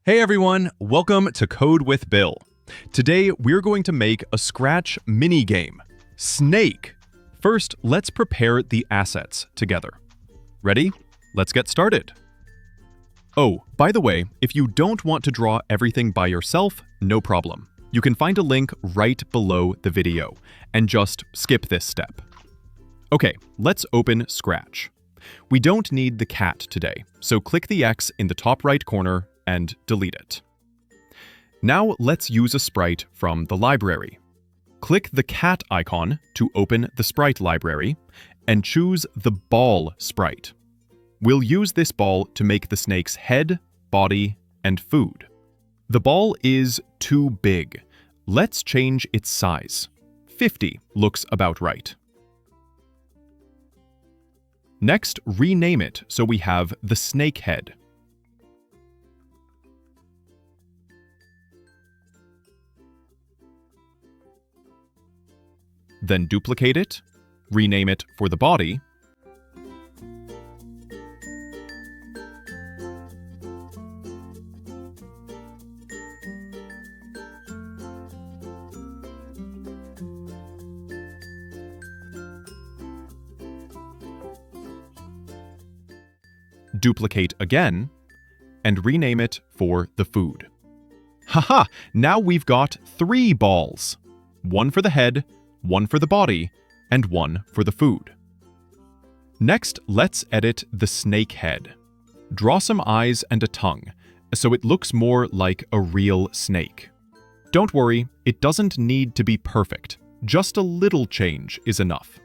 Hey everyone, welcome to Code with Bill. Today we're going to make a Scratch mini game, Snake. First, let's prepare the assets together. Ready? Let's get started. Oh, by the way, if you don't want to draw everything by yourself, no problem. You can find a link right below the video and just skip this step. Okay, let's open Scratch. We don't need the cat today, so click the X in the top right corner and delete it. Now let's use a sprite from the library. Click the cat icon to open the sprite library and choose the ball sprite. We'll use this ball to make the snake's head, body, and food. The ball is too big. Let's change its size. 50 looks about right. Next, rename it so we have the snake head. Then duplicate it, rename it for the body, duplicate again, and rename it for the food. Haha! Now we've got 3 balls. One for the head, one for the body, and one for the food. Next, let's edit the snake head. Draw some eyes and a tongue, so it looks more like a real snake. Don't worry, it doesn't need to be perfect. Just a little change is enough.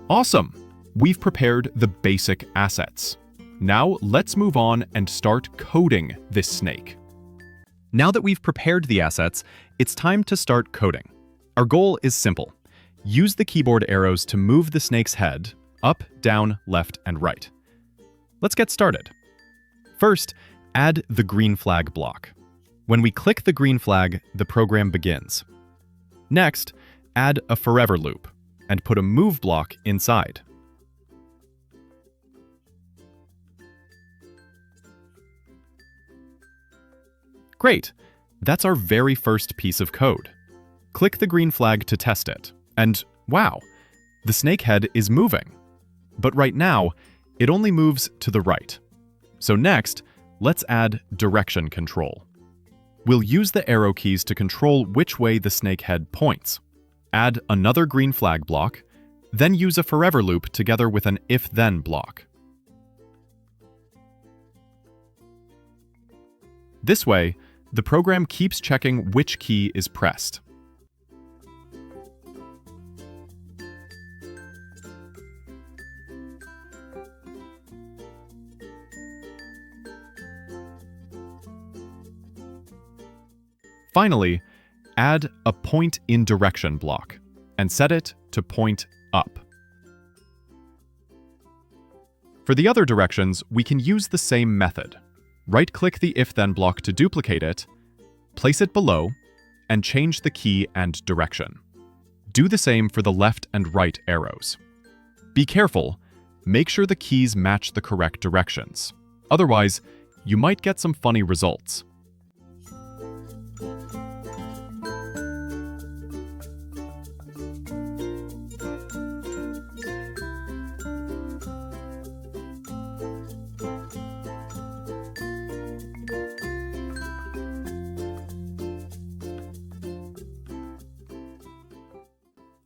Awesome! We've prepared the basic assets. Now let's move on and start coding this snake. Now that we've prepared the assets, it's time to start coding. Our goal is simple. Use the keyboard arrows to move the snake's head up, down, left, and right. Let's get started. First, add the green flag block. When we click the green flag, the program begins. Next, add a forever loop and put a move block inside. Great! That's our very first piece of code. Click the green flag to test it, and wow! The snake head is moving. But right now, it only moves to the right. So next, let's add direction control. We'll use the arrow keys to control which way the snake head points. Add another green flag block, then use a forever loop together with an if-then block. This way, the program keeps checking which key is pressed. Finally, add a point in direction block and set it to point up. For the other directions, we can use the same method. Right-click the if-then block to duplicate it, place it below, and change the key and direction. Do the same for the left and right arrows. Be careful, make sure the keys match the correct directions. Otherwise, you might get some funny results.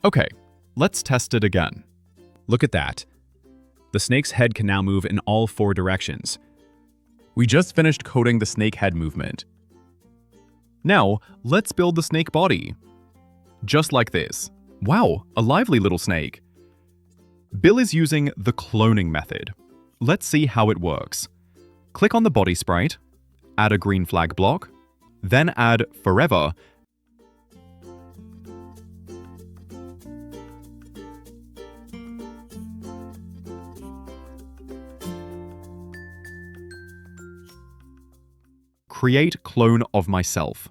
Okay, let's test it again. Look at that. The snake's head can now move in all 4 directions. We just finished coding the snake head movement. Now, let's build the snake body. just like this. Wow, a lively little snake. Bill is using the cloning method. Let's see how it works. Click on the body sprite, add a green flag block, then add Forever. Create clone of myself.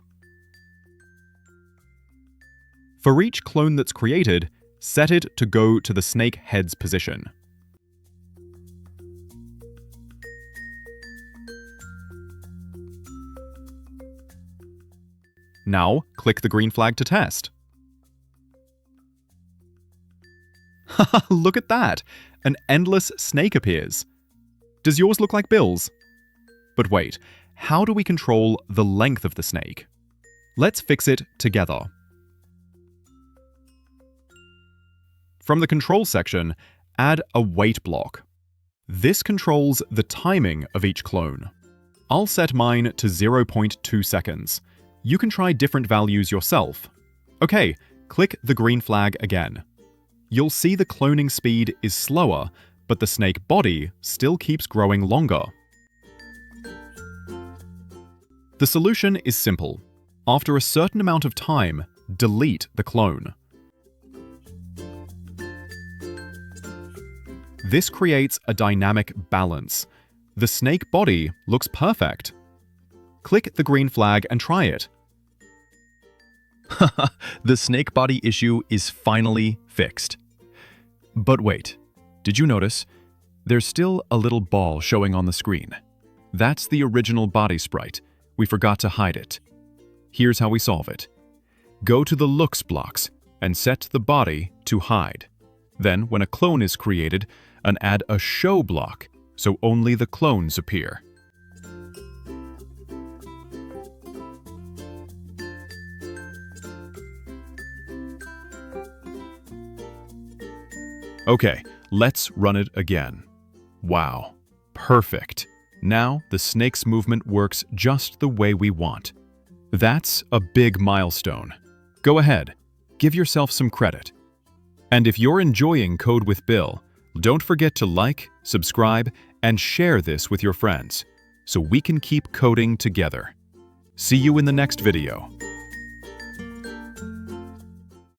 For each clone that's created, set it to go to the snake head's position. Now, click the green flag to test. Haha, look at that! An endless snake appears. Does yours look like Bill's? But wait, how do we control the length of the snake? Let's fix it together. From the control section, add a weight block. This controls the timing of each clone. I'll set mine to 0.2 seconds. You can try different values yourself. Okay, click the green flag again. You'll see the cloning speed is slower, but the snake body still keeps growing longer. The solution is simple. After a certain amount of time, delete the clone. This creates a dynamic balance. The snake body looks perfect. Click the green flag and try it. Haha, the snake body issue is finally fixed. But wait, did you notice? There's still a little ball showing on the screen. That's the original body sprite. We forgot to hide it. Here's how we solve it. Go to the looks blocks and set the body to hide. Then, when a clone is created, add a show block so only the clones appear. Okay, let's run it again. Wow, perfect. Now the snake's movement works just the way we want. That's a big milestone. Go ahead, give yourself some credit. And if you're enjoying Code with Bill, don't forget to like, subscribe, and share this with your friends so we can keep coding together. See you in the next video.